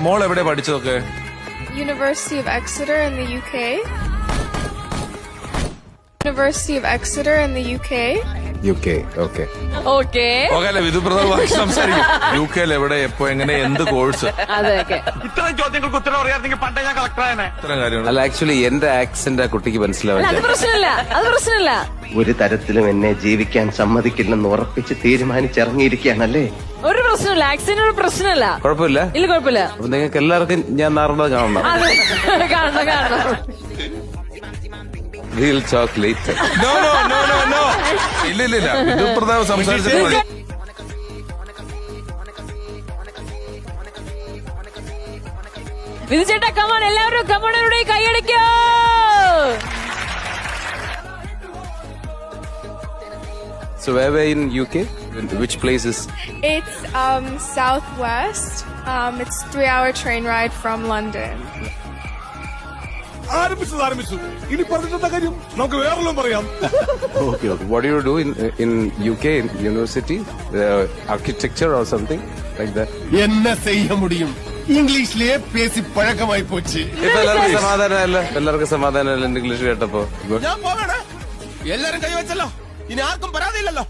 മോൾ എവിടെ പഠിച്ചതൊക്കെ? University of Exeter in the UK. University of Exeter in the UK. UK, okay. Okay okay അല്ലെ വിധുപ്രതാപ് ബാക്കി സംസാരിക്കും. UK എവിടെ എപ്പോ എങ്ങനെ എന്ത് കോഴ്സ് അതെ ഓക്കെ ഇത്രയും ചോദ്യങ്ങൾക്ക് ഉത്തരം അറിയാമെങ്കിൽ പണ്ടേ ഞാൻ കളക്ടറായനെ. ഇത്തരം കാര്യങ്ങൾ. അല്ല ആക്ച്വലി എന്റെ ആക്സെന്റ് ആ കുട്ടിക്ക് അത് മനസ്സിലാവില്ല. പ്രശ്നമില്ല ഒരു തരത്തിലും എന്നെ ജീവിക്കാൻ സമ്മതിക്കില്ലെന്ന് ഉറപ്പിച്ച് തീരുമാനിച്ചിറങ്ങിയിരിക്കുകയാണല്ലേ. ഒരു പ്രശ്നമില്ല ആക്സിഡന്റ് ഒരു പ്രശ്നമില്ല. കുഴപ്പമില്ല. ഇല്ല കുഴപ്പമില്ല. അപ്പൊ നിങ്ങൾക്ക് എല്ലാവർക്കും ഞാൻ നാറുന്നത് കാണണം. അതെ കാണണം We'll talk later. No. ഇല്ല വിധുപ്രതാപ് സംസാരിച്ചിട്ട് മതി. വിധു ചേട്ടാ കമോൺ എല്ലാവരും കമോണരുടെ കൈയടിക്കോ. So where were you in UK? Which places? It's southwest. It's 3-hour train ride from London. ആരംഭിച്ചു ഇനി പറഞ്ഞിട്ടുള്ള കാര്യം നമുക്ക് വേറെല്ലാം പറയാം. Okay. What do you do in UK in university? Architecture or something like that? എന്നെ ചെയ്യ മുടിയും ഇംഗ്ലീഷിലെ പേസി പഴക്കമായി പോച്ച്. ഇപ്പൊ എല്ലാവർക്കും സമാധാനമല്ല ഇംഗ്ലീഷ് കേട്ടപ്പോ. ഞാൻ പോകണേ. എല്ലാരും കൈവച്ചല്ലോ. ഇനി ആർക്കും പരാതിയില്ലല്ലോ.